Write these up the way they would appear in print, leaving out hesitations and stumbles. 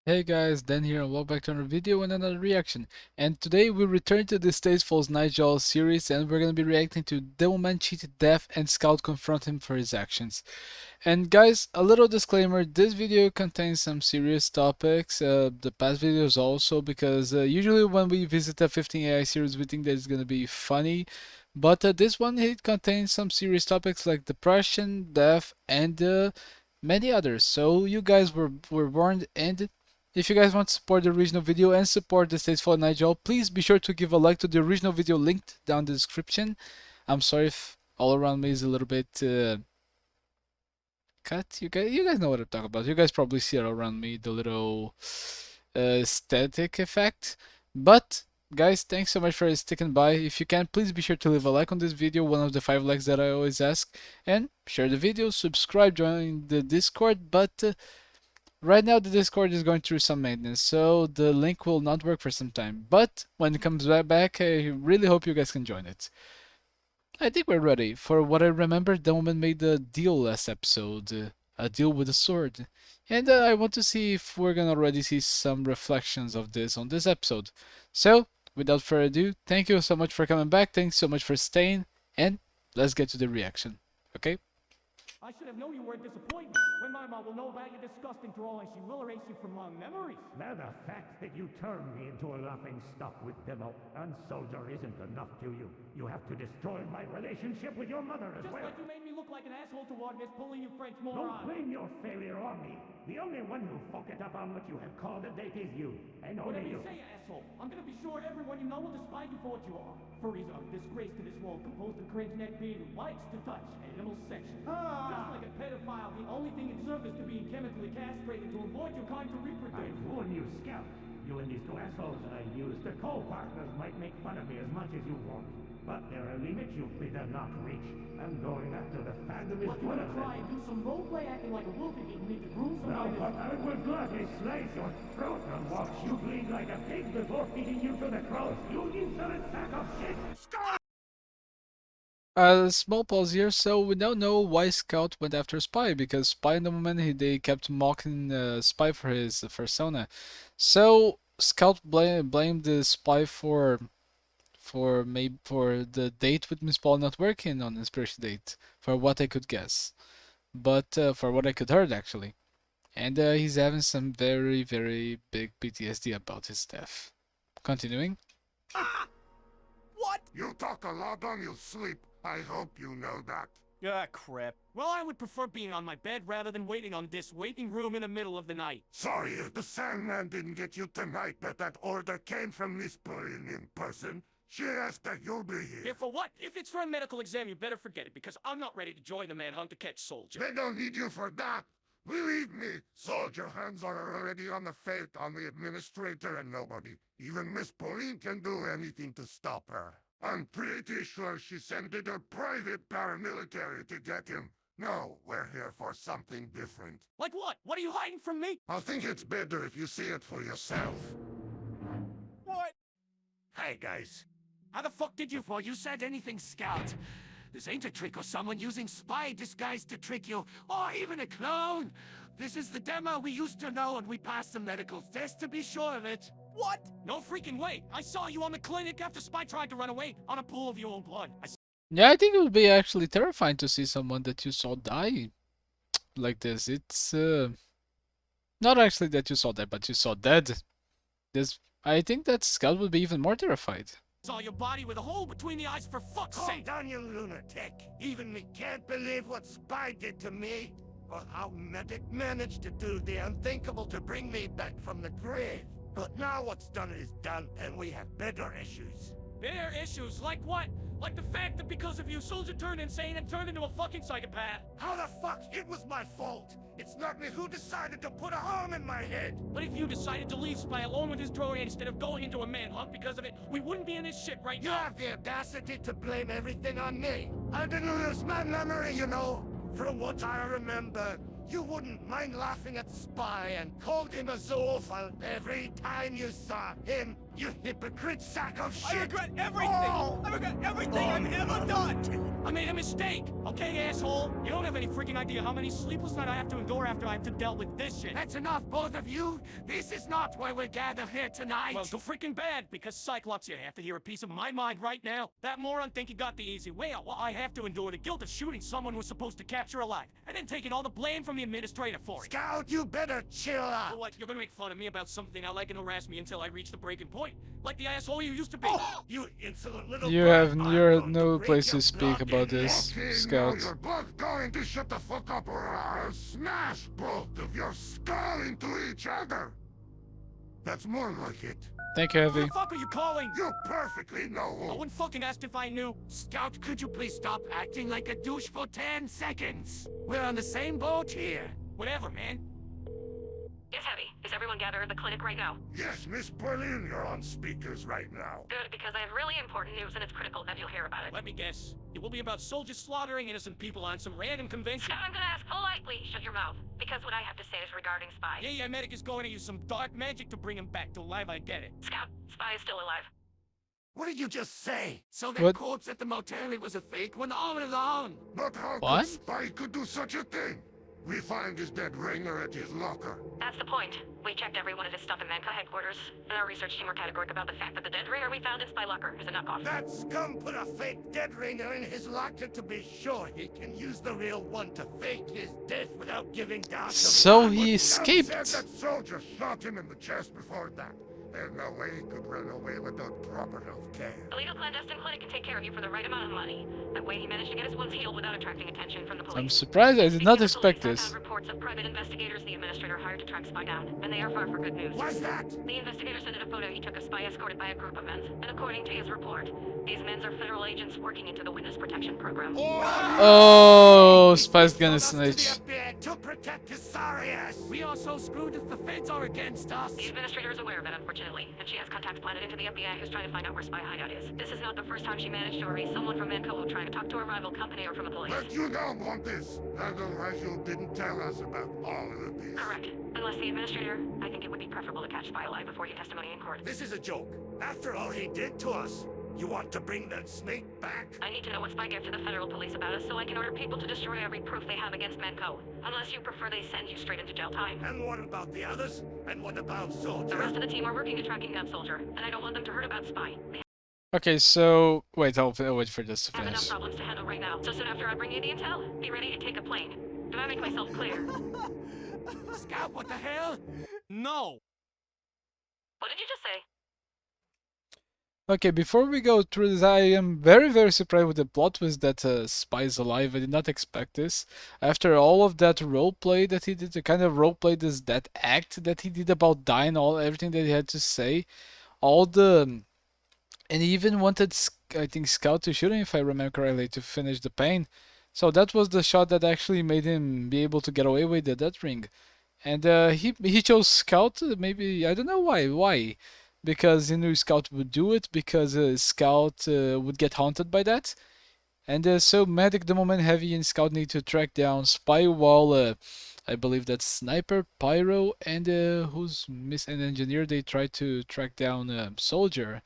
Hey guys, Dan here and welcome back to another video and another reaction. And today we return to the Stateful's Nigel series and we're gonna be reacting to Demoman cheated death and Scout confront him for his actions. And guys, a little disclaimer, this video contains some serious topics, the past videos also, because usually when we visit a 15 AI series we think that it's gonna be funny. But this one it contains some serious topics like depression, death, and many others. So you guys were warned, and if you guys want to support the original video and support the Stateful Nigel, please be sure to give a like to the original video linked down the description. I'm sorry if all around me is a little bit cut. You guys know what I'm talking about. You guys probably see it around me, the little static effect. But guys, thanks so much for sticking by. If you can, please be sure to leave a like on this video, one of the 5 likes that I always ask, and share the video, subscribe, join the Discord. But right now the Discord is going through some maintenance, so the link will not work for some time. But when it comes back, I really hope you guys can join it. I think we're ready. For what I remember, the woman made a deal last episode, a deal with a sword. And I want to see if we're gonna already see some reflections of this on this episode. So, without further ado, thank you so much for coming back, thanks so much for staying, and let's get to the reaction, okay? I should have known you were a disappointment. When my mom will know about your disgusting drawing, she will erase you from my memories. Now the fact that you turned me into a laughing stock with Demo and Soldier isn't enough to you. You have to destroy my relationship with your mother as Just well. like you made me look like an asshole toward Miss Bully, you French Don't moron. blame your failure on me. The only one who fucked it up on what you have called a date is you. And only Whatever you. you say, asshole. I'm gonna be sure everyone you know will despise you for what you are. Furries are a disgrace to this world, composed of cringe neck being who likes to touch animal section. Just like a pedophile, the only thing it deserves is to be chemically castrated to avoid your kind to I reproduce. warn you, Scout. You and these two assholes that I used, the co-partners might make fun of me as much as you want. But there are limits you better not reach. I'm going after the fandom is What, you one wanna of try them. and do some roleplay acting like a wolf and you need to groom No, somebody but I would gladly slice your throat and watch you bleed like a pig before feeding you to the crows. You insolent sack of shit! A small pause here, so we now know why Scout went after Spy, because Spy in the moment they kept mocking Spy for his persona. So Scout blamed the Spy for the date with Miss Paul not working on inspiration date, for what I could guess, but for what I could heard actually, and he's having some very big PTSD about his death. Continuing. What? You talk a lot on your sleep. I hope you know that. Ah, crap. Well, I would prefer being on my bed rather than waiting on this waiting room in the middle of the night. Sorry if the Sandman didn't get you tonight, but that order came from Miss Pauline in person. She asked that you'll be Here here. for what? If it's for a medical exam, you better forget it, because I'm not ready to join the manhunt to catch Soldier. They don't need you for that. Believe me, Soldier hands are already on the fate on the administrator and nobody, even Miss Pauline, can do anything to stop her. I'm pretty sure she sent in her private paramilitary to get him. No, we're here for something different. Like what? What are you hiding from me? I think it's better if you see it for yourself. What? Hey guys, How the fuck did you fall? You said anything, Scout. This ain't a trick or someone using spy disguise to trick you, or even a clone. This is the Demo we used to know, and we passed the medical test to be sure of it. What? No freaking way. I saw you on the clinic after Spy tried to run away on a pool of your own blood. Yeah, I think it would be actually terrifying to see someone that you saw die like this. It's not actually that you saw that, but you saw dead. This, I think that Scout would be even more terrified. Saw your body with a hole between the eyes, for fuck's calm sake. down, you lunatic. Even me can't believe what Spy did to me, or how Medic managed to do the unthinkable to bring me back from the grave. But now what's done is done, and we have better issues. Their issues, like what? Like the fact that because of you, Soldier turned insane and turned into a fucking psychopath. How the fuck? It was my fault. It's not me who decided to put a home in my head. But if you decided to leave Spy alone with his droid instead of going into a manhunt because of it, we wouldn't be in this shit right You now. have the audacity to blame everything on me. I didn't lose my memory, you know. From what I remember, you wouldn't mind laughing at Spy and called him a zoophile every time you saw him You hypocrite sack of shit! I regret everything! Oh! I regret everything I've ever done! I made a mistake, okay, asshole? You don't have any freaking idea how many sleepless nights I have to endure after I have to deal with this shit. That's enough, both of you! This is not why we're gathered here tonight! Well, too freaking bad, because Cyclops, you have to hear a piece of my mind right now. That moron think he got the easy way out. Well, I have to endure the guilt of shooting someone who was supposed to capture alive, and then taking all the blame from the administrator for it. Scout, you better chill out! So what, you're gonna make fun of me about something I like and harass me until I reach the breaking point? Like the asshole you used to be? You insolent little You brat, have I'm you're going no to break place your to speak bloody about neck. this, Okay, now Scout. you're both going to shut the fuck up or I'll smash both of your skull into each other. That's more like it. Thank you, Who Heavy. the fuck are you calling? You perfectly know I who. wouldn't fucking ask if I knew. Scout, could you please stop acting like a douche for 10 seconds? We're on the same boat here. Whatever, man. Yes, Heavy. Is everyone gathered at the clinic right now? Yes, Miss Berlin, you're on speakers right now. Good, because I have really important news and it's critical that you'll hear about it. Let me guess. It will be about soldiers slaughtering innocent people on some random convention. Now I'm gonna ask politely, shut your mouth, because what I have to say is regarding Spy. Yeah, Medic is going to use some dark magic to bring him back to life, I get it. Scout, Spy is still alive. What did you just say? So that What? corpse at the motel it was a fake when all along? But how What? could Spike could do such a thing? We find his dead ringer at his locker. That's the point. We checked every one of his stuff in Manka headquarters, and our research team were categoric about the fact that the dead ringer we found in Spy Locker is a knockoff. That scum put a fake dead ringer in his locker to be sure he can use the real one to fake his death without giving down to So blood. he Some escaped. said that soldier shot him in the chest before that. There's no way he could run away without proper health care. The legal clandestine clinic can take care of you for the right amount of money. That way he managed to get his wounds healed without attracting attention from the police. I'm surprised. I did not Speaking of expect police, I this. have reports of private investigators the administrator hired to track Spy down, and they are far for good news. What's that? The investigator sent in a photo he took of Spy escorted by a group of men, and according to his report, these men are federal agents working into the witness protection program. Oh, Spy's gonna Told us to snitch. the FBI to protect his sorry ass. We are so screwed that the feds are against us. The administrator is aware of it, unfortunately, and she has contacts planted into the FBI who's trying to find out where Spy hideout is. This is not the first time she managed to erase someone from Mancoa trying to talk to a rival company or from the police. But you don't want this. Otherwise you didn't tell us about all of this. Correct. Unless the administrator, I think it would be preferable to catch Spy alive before you testimony in court. This is a joke. After all he did to us, you want to bring that snake back? I need to know what Spy gave to the federal police about us so I can order people to destroy every proof they have against Manco. Unless you prefer they send you straight into jail time. And what about the others? And what about The Soldier? rest of the team are working at tracking down Soldier, and I don't want them to heard about Spy. They Okay, so wait, I'll wait for this to have enough finish. problems to handle right now. So soon after I bring you the intel, be ready to take a plane. Did I make myself clear? Scout, what the hell? No. What did you just say? Okay, before we go through this, I am very surprised with the plot twist that Spy is alive. I did not expect this. After all of that roleplay that he did, the kind of roleplay that act that he did about dying, everything that he had to say, and he even wanted, I think, Scout to shoot him, if I remember correctly, to finish the pain. So that was the shot that actually made him be able to get away with the death ring. And he chose Scout, maybe, I don't know why. Because he knew Scout would do it, because Scout would get haunted by that. And so Medic, Demoman, Heavy, and Scout need to track down Spy while I believe that's Sniper, Pyro, and who's an engineer, they try to track down Soldier.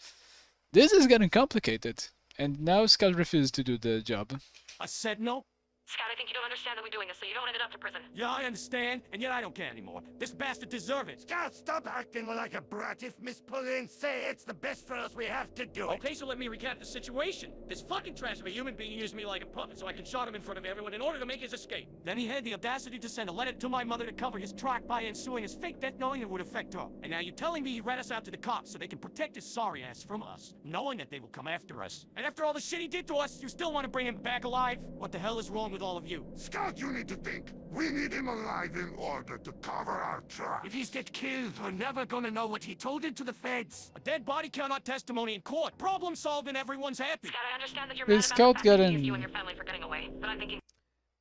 This is getting complicated. And now Scout refuses to do the job. I said no. Scout, I think you don't understand that we're doing this, so you don't end up to prison. Yeah, I understand, and yet I don't care anymore. This bastard deserves it. Scout, stop acting like a brat. If Miss Pauline say it's the best for us, we have to do it. Okay, so let me recap the situation. This fucking trash of a human being used me like a puppet so I can shot him in front of everyone in order to make his escape. Then he had the audacity to send a letter to my mother to cover his track by ensuing his fake death knowing it would affect her. And now you're telling me he rat us out to the cops so they can protect his sorry ass from us, knowing that they will come after us. And after all the shit he did to us, you still want to bring him back alive? What the hell is wrong with all of you? Scout, you need to think. We need him alive in order to cover our tracks. If he's get killed, we're never gonna know what he told it to the feds. A dead body cannot testimony in court. Problem solved and everyone's happy. Scout, I understand that you're Is mad about Scout the fact that he getting- used you and your family for getting away, but I'm thinking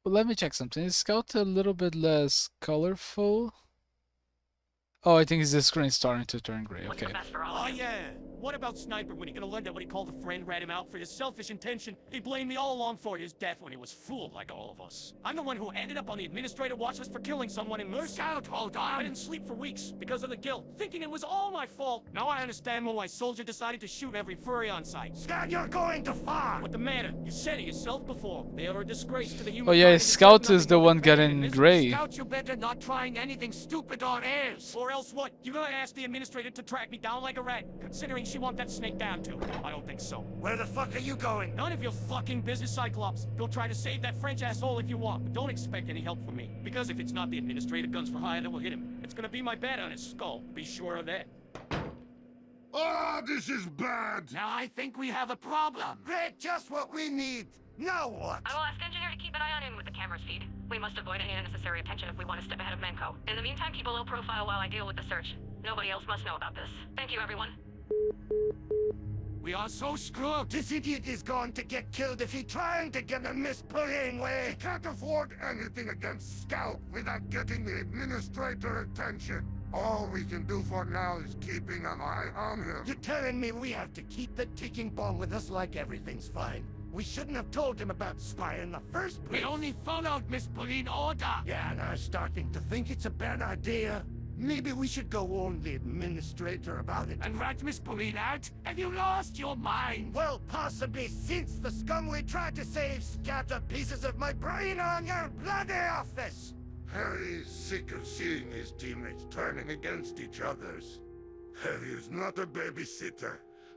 Well, let me check something. Is Scout a little bit less colorful? Oh, I think the screen's starting to turn gray. what's Okay. the best for all Oh of you. yeah. What about Sniper when he gonna learn that what he called a friend rat him out for his selfish intention? He blamed me all along for his death when he was fooled like all of us. I'm the one who ended up on the administrative watch list for killing someone in Mercy. Scout, hold I on. didn't sleep for weeks because of the guilt, thinking it was all my fault. Now I understand why Soldier decided to shoot every furry on sight. Scout, you're going too far. What the matter? You said it yourself before. They are a disgrace to the human Oh yeah, kind and Scout deserve is the nothing one but pain getting and misery. gray. Scout, you better not trying anything stupid or else. Or else what? You gonna ask the administrator to track me down like a rat, considering she want that snake down too? I don't think so. Where the fuck are you going? None of your fucking business, Cyclops. Go try to save that French asshole if you want, but don't expect any help from me. Because if it's not the administrator guns for hire that will hit him, it's gonna be my bat on his skull. Be sure of that. Ah, this is bad! Now I think we have a problem. Great, just what we need. Now what? I will ask engineer to keep an eye on him with the camera's feed. We must avoid any unnecessary attention if we want to step ahead of Manco. In the meantime, keep a low profile while I deal with the search. Nobody else must know about this. Thank you, everyone. We are so screwed. This idiot is going to get killed if he trying to get a Miss Pudding way. We can't afford anything against Scout without getting the administrator attention. All we can do for now is keeping an eye on him. You're telling me we have to keep the ticking bomb with us like everything's fine? We shouldn't have told him about spy in the first place. We only followed Miss Pauline order. Yeah, and I'm starting to think it's a bad idea. Maybe we should go warn the administrator about it. And rat Miss Pauline out? Have you lost your mind? Well, possibly since the scum we tried to save scattered pieces of my brain on your bloody office. Harry is sick of seeing his teammates turning against each others. Harry is not a babysitter,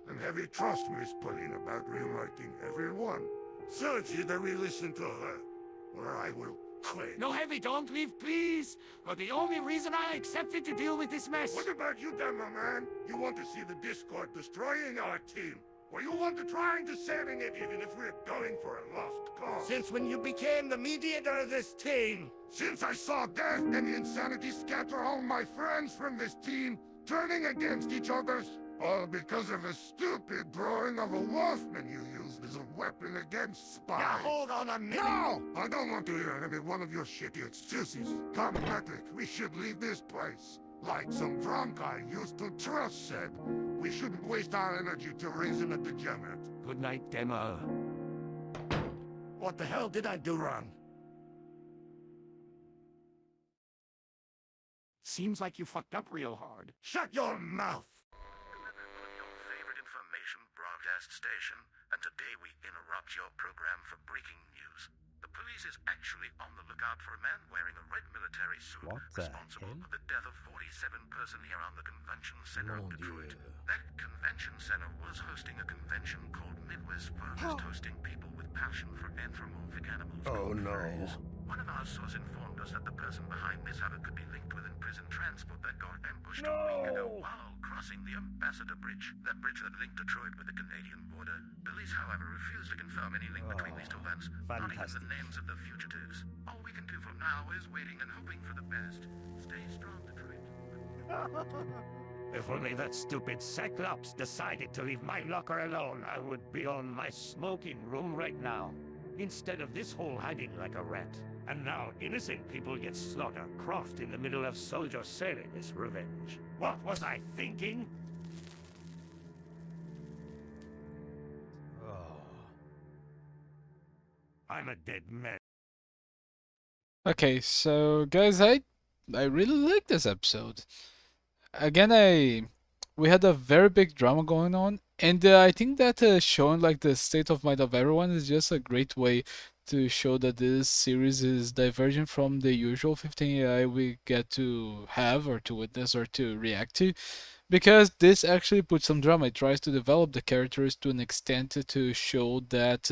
and Harry trusts Miss Pauline about rewriting everyone. So it's either we listen to her, or I will quit. No, Heavy, don't leave, please. You're the only reason I accepted to deal with this mess. What about you, Demoman? You want to see the Discord destroying our team, or you want to trying to saving it even if we're going for a lost cause? Since when you became the mediator of this team? Since I saw death and insanity scatter all my friends from this team, turning against each other, all because of a stupid drawing of a wolfman you used as a weapon against spies. Now hold on a minute. No! I don't want to hear any one of your shitty excuses. Come, Patrick, we should leave this place. Like some drunk I used to trust said, we shouldn't waste our energy to raising a degenerate. Good night, Demo. What the hell did I do wrong? Seems like you fucked up real hard. Shut your mouth! Your favorite information broadcast station, and today we interrupt your program for breaking news. The police is actually on the lookout for a man wearing a red military suit responsible for the death of 47 persons here on the Convention Center of Detroit. That convention center was hosting a convention called Midwest First, hosting people with passion for anthropomorphic animals. Oh no. One of our sources informed us that the person behind this havoc could be linked with imprisoned transport that got ambushed a week ago while crossing the Ambassador Bridge, that bridge that linked Detroit with the Canadian border. Police, however, refuse to confirm any link between these two events, not even the names of the fugitives. All we can do for now is waiting and hoping for the best. Stay strong, Detroit. If only that stupid Cyclops decided to leave my locker alone, I would be on my smoking room right now. Instead of this hole hiding like a rat. And now innocent people get slaughtered, crossed in the middle of soldiers sailing his revenge. What was I thinking? I'm a dead man. Okay, so guys, I really like this episode. Again, we had a very big drama going on, and I think that showing like the state of mind of everyone is just a great way to show that this series is divergent from the usual 15 AI we get to have or to witness or to react to, because this actually puts some drama. It tries to develop the characters to an extent to show that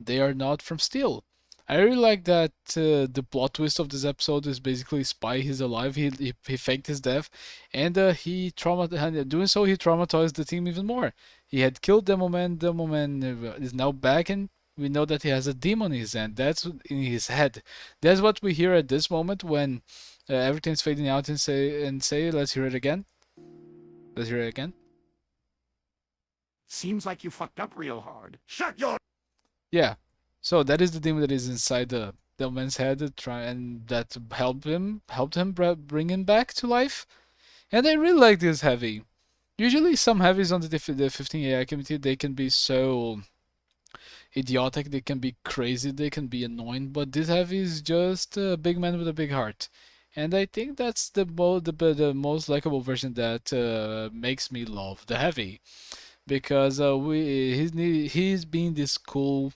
they are not from steel. I really like that the plot twist of this episode is basically Spy, he's alive, he faked his death, and doing so he traumatized the team even more. He had killed Demoman is now back, and we know that he has a demon in his hand, that's in his head. That's what we hear at this moment when everything's fading out and say, let's hear it again. Let's hear it again. Seems like you fucked up real hard. Shut your... Yeah. So that is the demon that is inside the man's head, and that helped him bring him back to life. And I really like this Heavy. Usually some heavies on the 15 AI community, they can be so idiotic, they can be crazy, they can be annoying, but this heavy is just a big man with a big heart. And I think that's the most likable version that makes me love the heavy, because he's being this cool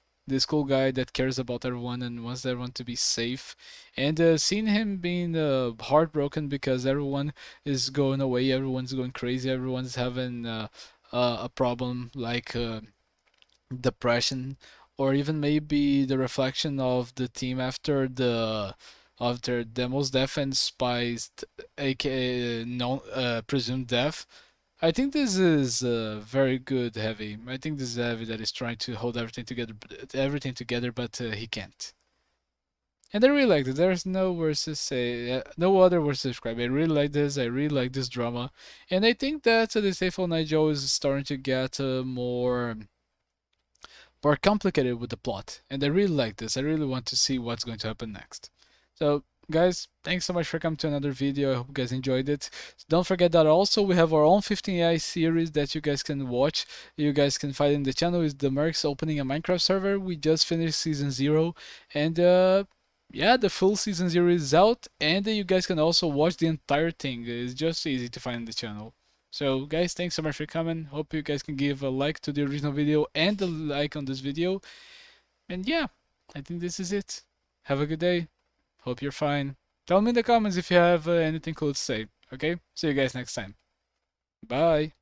guy that cares about everyone and wants everyone to be safe. And seeing him being heartbroken because everyone is going away, everyone's going crazy, everyone's having a problem like depression, or even maybe the reflection of the team after Demo's death and Spy's aka no presumed death. I think this is very good heavy. I think this is a heavy that is trying to hold everything together, but he can't. And I really like it. There's no words to say, no other words to describe. I really like this. I really like this drama, and I think that the Faithful Night Joe is starting to get more complicated with the plot. And I really like this. I really want to see what's going to happen next. So, guys, thanks so much for coming to another video. I hope you guys enjoyed it. Don't forget that also we have our own 15AI series that you guys can watch. You guys can find in the channel. Is the Mercs opening a Minecraft server. We just finished season 0, and yeah, the full season 0 is out, and you guys can also watch the entire thing. It's just easy to find in the channel. So guys, thanks so much for coming. Hope you guys can give a like to the original video and a like on this video. And yeah, I think this is it. Have a good day. Hope you're fine. Tell me in the comments if you have anything cool to say. Okay? See you guys next time. Bye.